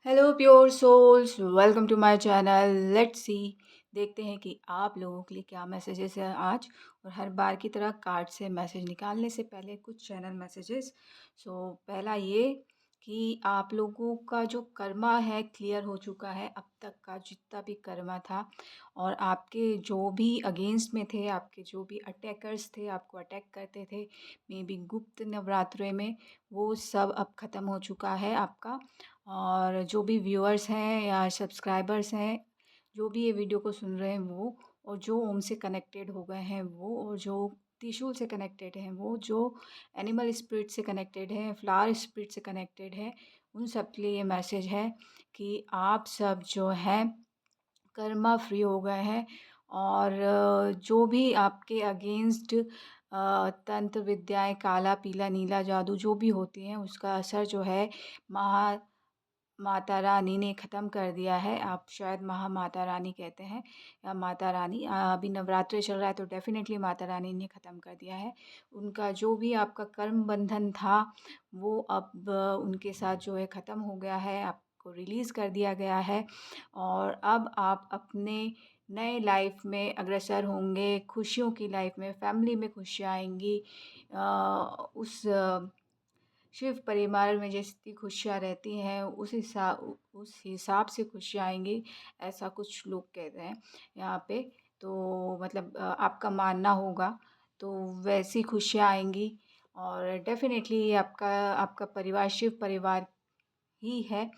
Hello pure souls, welcome to my channel. Let's see, देखते हैं कि आप लोगों के लिए क्या मैसेजेस है आज। और हर बार की तरह कार्ड से मैसेज निकालने से पहले कुछ चैनल मैसेजेस। पहला ये कि आप लोगों का जो कर्मा है क्लियर हो चुका है, अब तक का जितना भी कर्मा था। और आपके जो भी अगेंस्ट में थे, आपके जो भी अटैकर्स थे, आपको अटैक करते थे मे बी गुप्त नवरात्रे में, वो सब अब ख़त्म हो चुका है आपका। और जो भी व्यूअर्स हैं या सब्सक्राइबर्स हैं, जो भी ये वीडियो को सुन रहे हैं वो, और जो ओम से कनेक्टेड हो गए हैं वो, और जो त्रिशूल से कनेक्टेड हैं वो, जो एनिमल स्पिरिट से कनेक्टेड है, फ्लावर स्पिरिट से कनेक्टेड है, उन सब के लिए ये मैसेज है कि आप सब जो हैं कर्मा फ्री हो गए हैं। और जो भी आपके अगेंस्ट तंत्र विद्याएं, काला पीला नीला जादू जो भी होती हैं, उसका असर जो है महा माता रानी ने ख़त्म कर दिया है। आप शायद माता रानी कहते हैं या माता रानी। अभी नवरात्रि चल रहा है तो डेफ़िनेटली माता रानी ने ख़त्म कर दिया है। उनका जो भी आपका कर्म बंधन था वो अब उनके साथ जो है ख़त्म हो गया है, आपको रिलीज़ कर दिया गया है। और अब आप अपने नए लाइफ़ में अग्रसर होंगे, खुशियों की लाइफ़ में, फैमिली में खुशियाँ आएँगी। उस शिव परिवार में जितनी खुशियाँ रहती हैं उस हिसाब से खुशियाँ आएँगी, ऐसा कुछ लोग कहते हैं यहाँ पे। तो मतलब आपका मानना होगा, तो वैसी खुशियाँ आएँगी। और डेफ़िनेटली आपका आपका परिवार शिव परिवार ही है,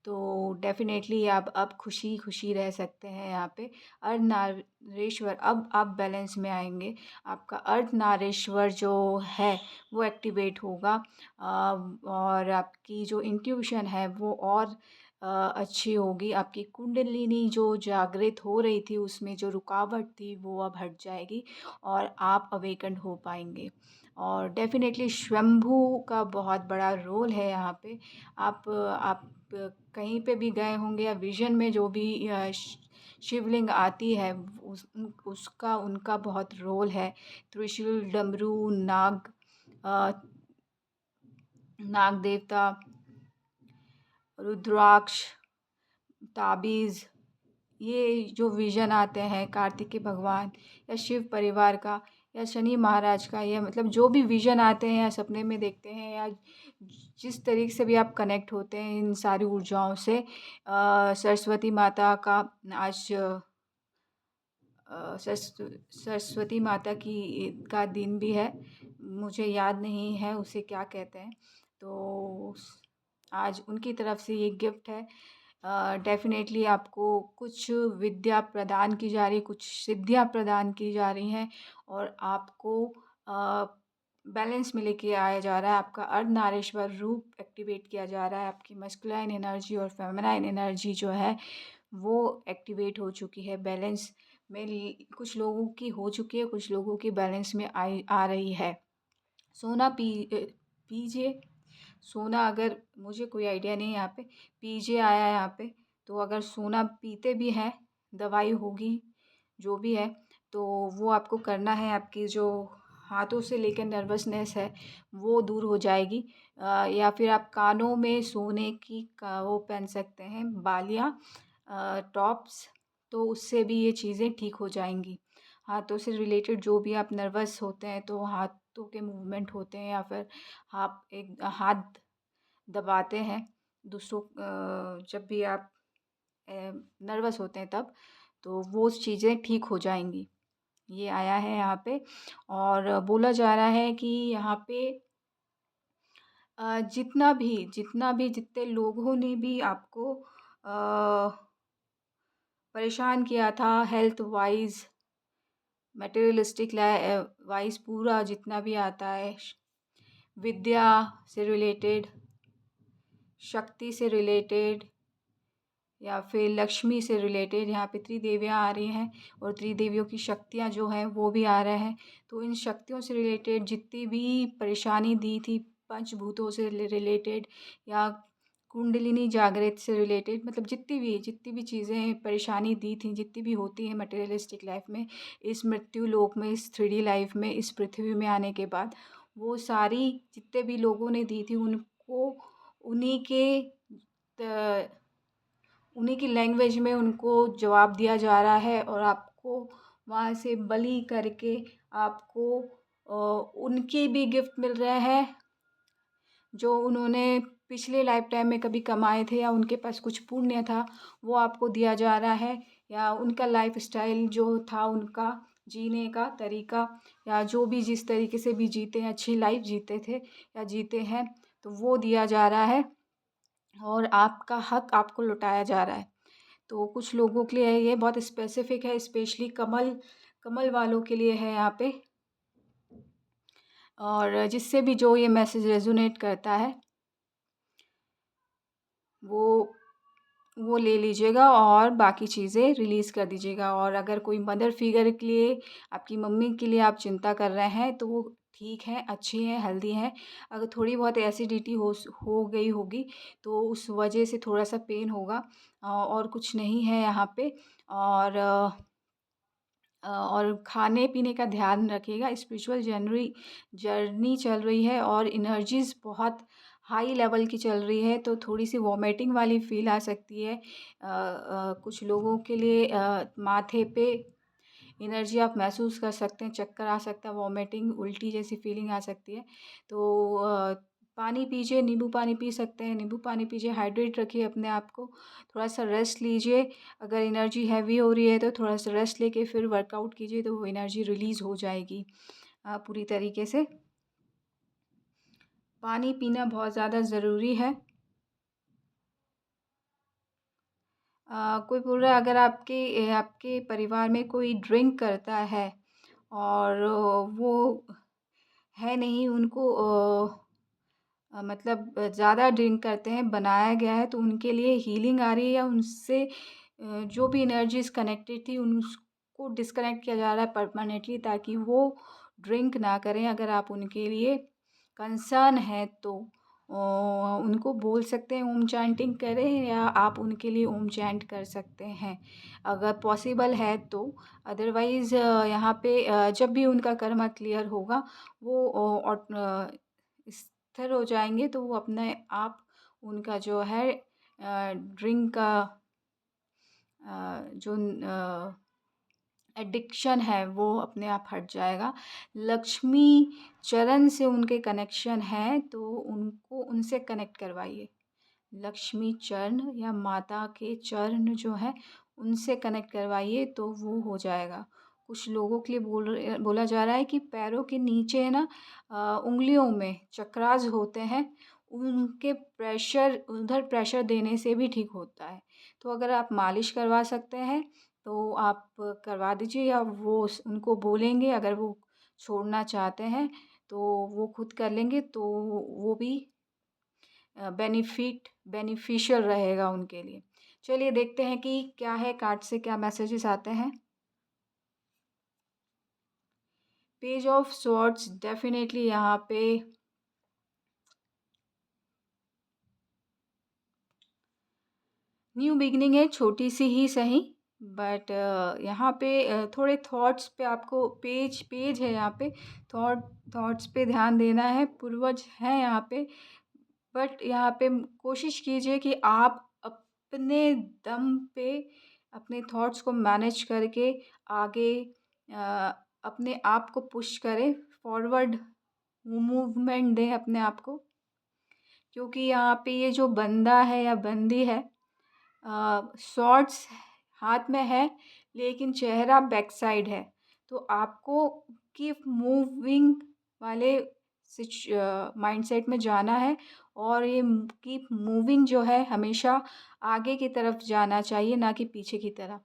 तो डेफ़िनेटली आप अब खुशी-खुशी रह सकते हैं यहाँ पे। अर्धनारीश्वर अब आप बैलेंस में आएँगे। आपका अर्धनारीश्वर जो है वो एक्टिवेट होगा। और आपकी जो इंट्यूशन है वो और अच्छी होगी। आपकी कुंडलिनी जो जागृत हो रही थी, उसमें जो रुकावट थी वो अब हट जाएगी और आप अवेकन हो पाएँगे। और डेफ़िनेटली स्वयंभू का बहुत बड़ा रोल है यहाँ पे। आप कहीं पे भी गए होंगे या विज़न में जो भी शिवलिंग आती है, उसका उनका बहुत रोल है। त्रिशूल, डमरू, अ, नाग देवता, रुद्राक्ष, ताबीज़, ये जो विज़न आते हैं कार्तिकेय भगवान या शिव परिवार का या शनि महाराज का, या मतलब जो भी विज़न आते हैं या सपने में देखते हैं या जिस तरीके से भी आप कनेक्ट होते हैं इन सारी ऊर्जाओं से। सरस्वती माता का आज सरस्वती माता की का दिन भी है, मुझे याद नहीं है उसे क्या कहते हैं। तो आज उनकी तरफ से ये गिफ्ट है। डेफ़िनेटली आपको कुछ विद्या प्रदान की जा रही है, कुछ सिद्धियाँ प्रदान की जा रही हैं और आपको बैलेंस में लेके आया जा रहा है। आपका अर्धनारीश्वर रूप एक्टिवेट किया जा रहा है। आपकी मस्कुलाइन एनर्जी और फेमिनाइन एनर्जी जो है वो एक्टिवेट हो चुकी है। बैलेंस में कुछ लोगों की हो चुकी है, कुछ लोगों की बैलेंस में आ रही है। सोना पीजिए। सोना, अगर मुझे कोई आइडिया नहीं है यहाँ पे, पीजिए आया है यहाँ पे, तो अगर सोना पीते भी हैं, दवाई होगी जो भी है, तो वो आपको करना है। आपकी जो हाथों से लेकर नर्वसनेस है वो दूर हो जाएगी। या फिर आप कानों में सोने की का वो पहन सकते हैं बालियाँ, टॉप्स, तो उससे भी ये चीज़ें ठीक हो जाएंगी। हाथों से रिलेटेड जो भी आप नर्वस होते हैं तो हाथों के मूवमेंट होते हैं, या फिर आप एक हाथ दबाते हैं दूसरों, जब भी आप नर्वस होते हैं तब, तो वो चीज़ें ठीक हो जाएंगी। ये आया है यहाँ पे। और बोला जा रहा है कि यहाँ पे जितना भी जितने लोगों ने भी आपको परेशान किया था हेल्थ वाइज, मटेरियलिस्टिक वाइज, पूरा जितना भी आता है, विद्या से रिलेटेड, शक्ति से रिलेटेड, या फिर लक्ष्मी से रिलेटेड, यहाँ पे त्रिदेवियाँ आ रही हैं और त्रिदेवियों की शक्तियाँ जो हैं वो भी आ रहे हैं। तो इन शक्तियों से रिलेटेड जितनी भी परेशानी दी थी, पंचभूतों से रिलेटेड या कुंडलिनी जागृत से रिलेटेड, मतलब जितनी भी चीज़ें परेशानी दी थी, जितनी भी होती हैं मटेरियलिस्टिक लाइफ में, इस मृत्यु लोक में, इस 3D लाइफ में, इस पृथ्वी में आने के बाद, वो सारी जितने भी लोगों ने दी थी उनको उन्हीं के उन्हीं की लैंग्वेज में उनको जवाब दिया जा रहा है और आपको वहाँ से बली करके आपको उनके भी गिफ्ट मिल रहे हैं जो उन्होंने पिछले लाइफ टाइम में कभी कमाए थे या उनके पास कुछ पुण्य था, वो आपको दिया जा रहा है, या उनका लाइफ स्टाइल जो था, उनका जीने का तरीका, या जो भी जिस तरीके से भी जीते हैं, अच्छी लाइफ जीते थे या जीते हैं, तो वो दिया जा रहा है और आपका हक आपको लौटाया जा रहा है। तो कुछ लोगों के लिए ये बहुत स्पेसिफिक है, स्पेशली कमल कमल वालों के लिए है यहाँ पे। और जिससे भी जो ये मैसेज रेजोनेट करता है वो वो ले लीजिएगा और बाकी चीज़ें रिलीज़ कर दीजिएगा। और अगर कोई मदर फिगर के लिए, आपकी मम्मी के लिए आप चिंता कर रहे हैं, तो वो ठीक है, अच्छी हैं, हेल्दी हैं। अगर थोड़ी बहुत एसिडिटी हो गई होगी तो उस वजह से थोड़ा-सा पेन होगा, और कुछ नहीं है यहाँ पे। और खाने-पीने का ध्यान रखिएगा। स्पिरिचुअल जर्नी चल रही है और एनर्जीज़ बहुत हाई लेवल की चल रही है, तो थोड़ी-सी वॉमिटिंग वाली फ़ील आ सकती है। कुछ लोगों के लिए माथे पे एनर्जी आप महसूस कर सकते हैं, चक्कर आ सकता है, वॉमिटिंग, उल्टी जैसी फ़ीलिंग आ सकती है। तो पानी पीजिए, नींबू पानी पी सकते हैं, नींबू पानी पीजिए, हाइड्रेट रखिए अपने आप को, थोड़ा-सा रेस्ट लीजिए। अगर एनर्जी हैवी हो रही है तो थोड़ा-सा रेस्ट लेके फिर वर्कआउट कीजिए, तो वो एनर्जी रिलीज़ हो जाएगी पूरी तरीके से। पानी पीना बहुत ज़्यादा ज़रूरी है। कोई बोल रहा है अगर आपके परिवार में कोई ड्रिंक करता है और वो है नहीं, उनको मतलब ज़्यादा ड्रिंक करते हैं, बनाया गया है, तो उनके लिए हीलिंग आ रही है, या उनसे जो भी एनर्जीज़ कनेक्टेड थी उसको डिस्कनेक्ट किया जा रहा है परमानेंटली, ताकि वो ड्रिंक ना करें। अगर आप उनके लिए कंसर्न है तो उनको बोल सकते हैं ओम चैंटिंग करें, या आप उनके लिए ओम चैंट कर सकते हैं अगर पॉसिबल है तो। अदरवाइज़ यहाँ पे जब भी उनका कर्मा क्लियर होगा, वो स्थिर हो जाएँगे, तो वो अपने आप उनका जो है ड्रिंक का जो एडिक्शन है वो अपने आप हट जाएगा। लक्ष्मी चरण से उनके कनेक्शन है, तो उनको उनसे कनेक्ट करवाइए। लक्ष्मी चरण या माता के चरण जो है उनसे कनेक्ट करवाइए, तो वो हो जाएगा। कुछ लोगों के लिए बोला जा रहा है कि पैरों के नीचे है ना, उँगलियों में चक्रास होते हैं, उनके प्रेशर, उधर प्रेशर देने से भी ठीक होता है। तो अगर आप मालिश करवा सकते हैं तो आप करवा दीजिए, या वो उनको बोलेंगे, अगर वो छोड़ना चाहते हैं तो वो खुद कर लेंगे, तो वो भी बेनिफिशियल रहेगा उनके लिए। चलिए देखते हैं कि क्या है, कार्ड से क्या मैसेजेस आते हैं। पेज ऑफ स्वॉर्ड्स डेफिनेटली यहाँ पे न्यू बिगिनिंग है, छोटी सी ही सही, बट यहाँ पे थोड़े थॉट्स पे आपको पेज पेज है यहाँ पे, थॉट्स पे ध्यान देना है। पूर्वज हैं यहाँ पे, बट यहाँ पे कोशिश कीजिए कि आप अपने दम पे अपने थॉट्स को मैनेज करके आगे अ, अपने आप को पुश करें, फॉरवर्ड मूवमेंट दें अपने आप को। क्योंकि यहाँ पे ये जो बंदा है या बंदी है, शॉर्ट्स हाथ में है लेकिन चेहरा बैक साइड है, तो आपको कीप मूविंग वाले माइंडसेट में जाना है। और ये कीप मूविंग जो है हमेशा आगे की तरफ जाना चाहिए, ना कि पीछे की तरफ।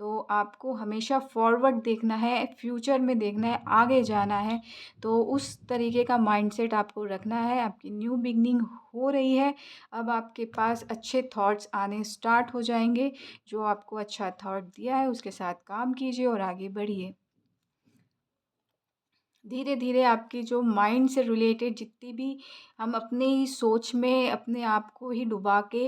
तो आपको हमेशा फॉरवर्ड देखना है, फ्यूचर में देखना है, आगे जाना है। तो उस तरीके का माइंडसेट आपको रखना है। आपकी न्यू बिगनिंग हो रही है, अब आपके पास अच्छे थॉट्स आने स्टार्ट हो जाएंगे। जो आपको अच्छा थॉट दिया है उसके साथ काम कीजिए और आगे बढ़िए। धीरे धीरे आपकी जो माइंड से रिलेटेड जितनी भी हम अपनी सोच में अपने आप को ही डुबा के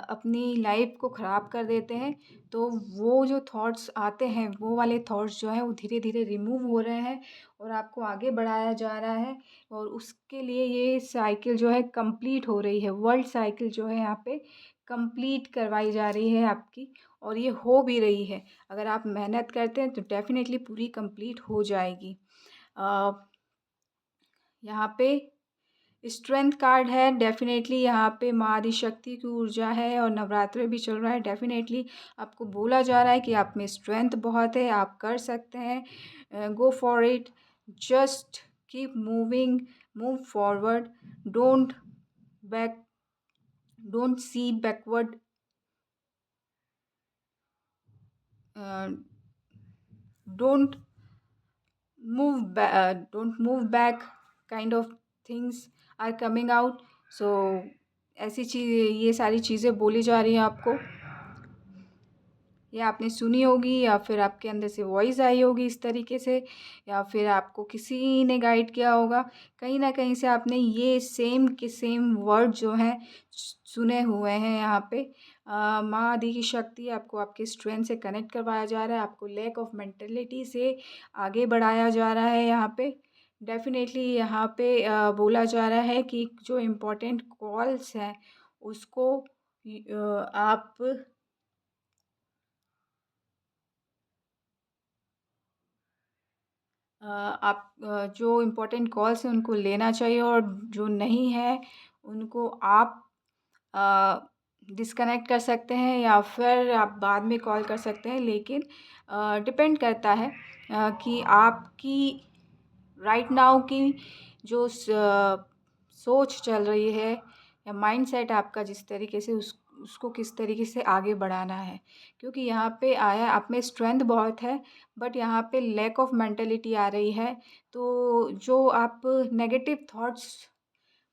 अपनी लाइफ को ख़राब कर देते हैं, तो वो जो थॉट्स आते हैं, वो वाले थॉट्स जो हैं वो धीरे धीरे रिमूव हो रहे हैं और आपको आगे बढ़ाया जा रहा है। और उसके लिए ये साइकिल जो है कंप्लीट हो रही है, वर्ल्ड साइकिल जो है यहाँ पे कंप्लीट करवाई जा रही है आपकी, और ये हो भी रही है। अगर आप मेहनत करते हैं तो डेफ़िनेटली पूरी कंप्लीट हो जाएगी। अ, यहाँ पे स्ट्रेंथ कार्ड है, डेफ़िनेटली यहाँ पे माँ आदिशक्ति की ऊर्जा है और नवरात्रि भी चल रहा है। डेफ़िनेटली आपको बोला जा रहा है कि आप में स्ट्रेंथ बहुत है, आप कर सकते हैं। Go for it, just keep moving, move forward, don't back, don't see backward, don't don't move back, kind of things are coming out. So ऐसी चीज़, ये सारी चीज़ें बोली जा रही हैं आपको, या आपने सुनी होगी, या फिर आपके अंदर से वॉइस आई होगी इस तरीके से, या फिर आपको किसी ने गाइड किया होगा। कहीं ना कहीं से आपने ये सेम के सेम वर्ड जो हैं सुने हुए हैं। यहाँ पे माँ आदि की शक्ति, आपको आपके स्ट्रेंथ से कनेक्ट करवाया जा रहा है, आपको लैक ऑफ मेंटलिटी से आगे बढ़ाया जा रहा है। यहाँ पे डेफिनेटली यहाँ पे बोला जा रहा है कि जो इम्पोर्टेंट कॉल्स हैं उसको आप जो इम्पोर्टेंट कॉल्स हैं उनको लेना चाहिए, और जो नहीं है उनको आप डिस्कनेक्ट कर सकते हैं, या फिर आप बाद में कॉल कर सकते हैं। लेकिन डिपेंड करता है कि आपकी राइट नाउ की जो सोच चल रही है, या माइंडसेट आपका जिस तरीके से उसको किस तरीके से आगे बढ़ाना है। क्योंकि यहाँ पे आया, आप में स्ट्रेंथ बहुत है, बट यहाँ पे लैक ऑफ मेंटलिटी आ रही है। तो जो आप नेगेटिव थॉट्स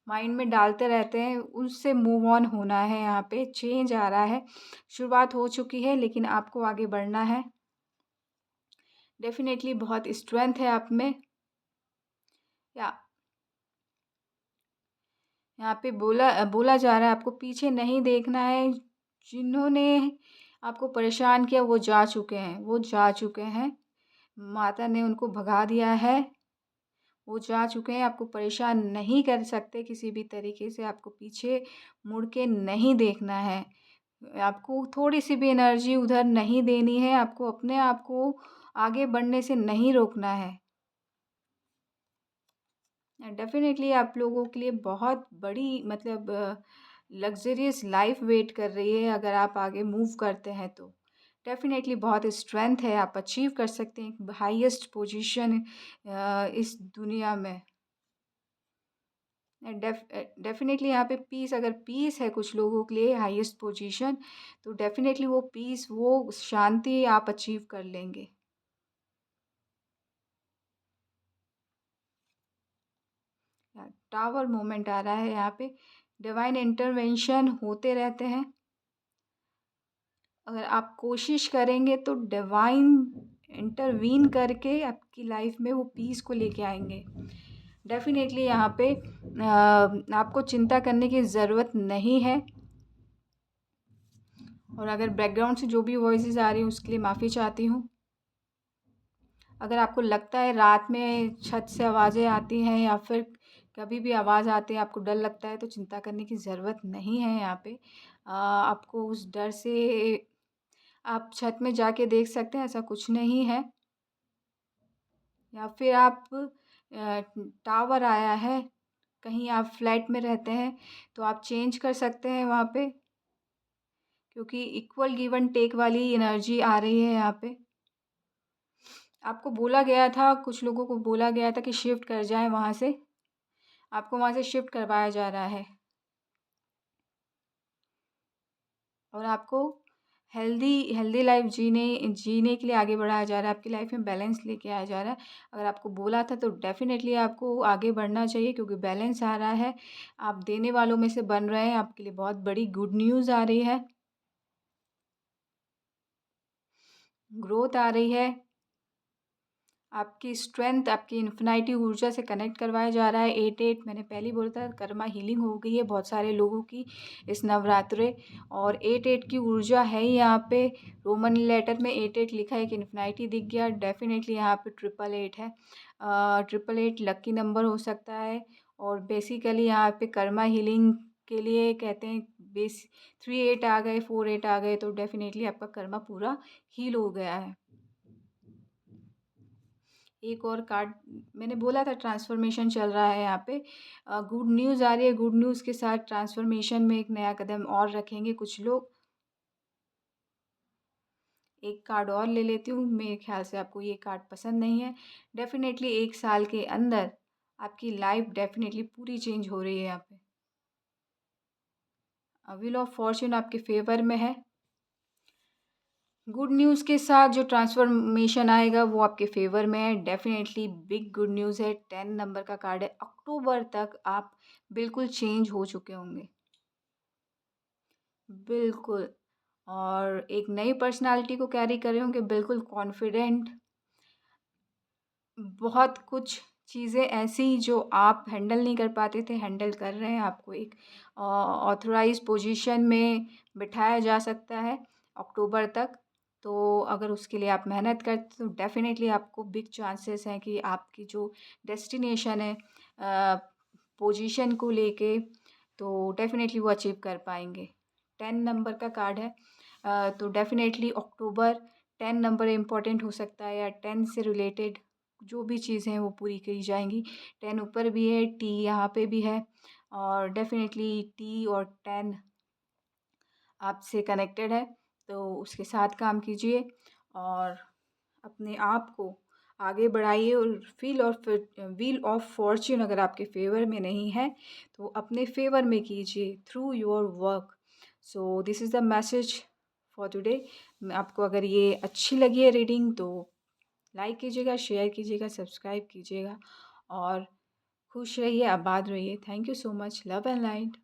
माइंड में डालते रहते हैं उससे मूव ऑन होना है। यहाँ पे चेंज आ रहा है, शुरुआत हो चुकी है, लेकिन आपको आगे बढ़ना है। डेफिनेटली बहुत स्ट्रेंथ है आप में। या यहाँ पे बोला बोला जा रहा है आपको पीछे नहीं देखना है। जिन्होंने आपको परेशान किया वो जा चुके हैं, वो जा चुके हैं। माता ने उनको भगा दिया है, वो जा चुके हैं। आपको परेशान नहीं कर सकते किसी भी तरीके से। आपको पीछे मुड़ के नहीं देखना है, आपको थोड़ी सी भी एनर्जी उधर नहीं देनी है, आपको अपने आप को आगे बढ़ने से नहीं रोकना है। डेफ़िनेटली आप लोगों के लिए बहुत बड़ी, मतलब लग्ज़रियस लाइफ़ वेट कर रही है अगर आप आगे मूव करते हैं तो। डेफ़िनेटली बहुत स्ट्रेंथ है, आप अचीव कर सकते हैं एक हाईएस्ट पोजीशन इस दुनिया में। डेफ़िनेटली यहाँ पे पीस, अगर पीस है कुछ लोगों के लिए हाईएस्ट पोजीशन, तो डेफ़िनेटली वो पीस, वो शांति आप अचीव कर लेंगे। टावर मोमेंट आ रहा है यहाँ पे। डिवाइन इंटरवेंशन होते रहते हैं। अगर आप कोशिश करेंगे तो डिवाइन इंटरवीन करके आपकी लाइफ में वो पीस को लेके आएंगे। डेफिनेटली यहाँ पे आपको चिंता करने की ज़रूरत नहीं है। और अगर बैकग्राउंड से जो भी वॉइसेस आ रही हैं उसके लिए माफ़ी चाहती हूँ। अगर आपको लगता है रात में छत से आवाज़ें आती हैं, या फिर कभी भी आवाज़ आती है आपको डर लगता है, तो चिंता करने की ज़रूरत नहीं है। यहाँ पे आपको उस डर से, आप छत में जाके देख सकते हैं, ऐसा कुछ नहीं है। या फिर आप टावर आया है, कहीं आप फ्लैट में रहते हैं तो आप चेंज कर सकते हैं वहाँ पे, क्योंकि इक्वल गिव एंड टेक वाली एनर्जी आ रही है यहाँ पे। आपको बोला गया था, कुछ लोगों को बोला गया था कि शिफ्ट कर जाएं वहाँ से, आपको वहाँ से शिफ्ट करवाया जा रहा है। और आपको हेल्दी हेल्दी लाइफ जीने जीने के लिए आगे बढ़ाया जा रहा है, आपकी लाइफ में बैलेंस लेके आया जा रहा है। अगर आपको बोला था तो डेफ़िनेटली आपको आगे बढ़ना चाहिए, क्योंकि बैलेंस आ रहा है, आप देने वालों में से बन रहे हैं। आपके लिए बहुत बड़ी गुड न्यूज़ आ रही है, ग्रोथ आ रही है। आपकी स्ट्रेंथ, आपकी इन्फिनिटी ऊर्जा से कनेक्ट करवाया जा रहा है। 8-8 मैंने पहले ही बोला था, कर्मा हीलिंग हो गई है बहुत सारे लोगों की इस नवरात्रे। और 8-8 की ऊर्जा है ही यहाँ पे। रोमन लेटर में 8-8 लिखा है, एक इन्फिनिटी दिख गया। डेफिनेटली यहाँ पे 888 है। 888 लकी नंबर हो सकता है। और बेसिकली यहाँ पे कर्मा हीलिंग के लिए कहते हैं, बेस 3-8 आ गए, 4-8 आ गए तो डेफ़िनेटली आपका कर्मा पूरा हील हो गया है। एक और कार्ड मैंने बोला था ट्रांसफ़ॉर्मेशन चल रहा है यहाँ पे। गुड न्यूज़ आ रही है, गुड न्यूज़ के साथ ट्रांसफ़ॉर्मेशन में एक नया कदम और रखेंगे कुछ लोग। एक कार्ड और ले लेती हूँ, मेरे ख़्याल से आपको ये कार्ड पसंद नहीं है। डेफ़िनेटली 1 साल के अंदर आपकी लाइफ़ डेफ़िनेटली पूरी चेंज हो रही है यहाँ पे। व्हील ऑफ़ फॉर्च्यून आपके फ़ेवर में है। गुड न्यूज़ के साथ जो ट्रांसफ़ॉर्मेशन आएगा वो आपके फ़ेवर में है। डेफ़िनेटली बिग गुड न्यूज़ है। 10 नंबर का कार्ड है। अक्टूबर तक आप बिल्कुल चेंज हो चुके होंगे। बिल्कुल। और एक नई पर्सनैलिटी को कैरी कर रहे होंगे, बिल्कुल कॉन्फिडेंट। बहुत कुछ चीज़ें ऐसी जो आप हैंडल नहीं कर पाते थे, हैंडल कर रहे हैं। आपको एक ऑथराइज़्ड पोज़ीशन में बिठाया जा सकता है अक्टूबर तक। तो अगर उसके लिए आप मेहनत करते तो डेफ़िनेटली आपको बिग चांसेस हैं कि आपकी जो डेस्टिनेशन है पोज़ीशन को लेके, तो डेफ़िनेटली वो अचीव कर पाएँगे। 10 नंबर का कार्ड है। तो डेफ़िनेटली अक्टूबर 10 नंबर इम्पोर्टेंट हो सकता है या 10 से रिलेटेड जो भी चीज़ें हैं वो पूरी करी जाएँगी। 10 ऊपर भी है, टी यहाँ पे भी है और डेफ़िनेटली टी और 10 आपसे कनेक्टेड है, तो उसके साथ काम कीजिए और अपने आप को आगे बढ़ाइए और व्हील ऑफ फॉर्च्यून अगर आपके फ़ेवर में नहीं है, तो अपने फ़ेवर में कीजिए through your work. So this is the message for today. आपको अगर ये अच्छी लगी है रीडिंग तो लाइक कीजिएगा, शेयर कीजिएगा, सब्सक्राइब कीजिएगा और खुश रहिए, आबाद रहिए। Thank you so much. Love and light.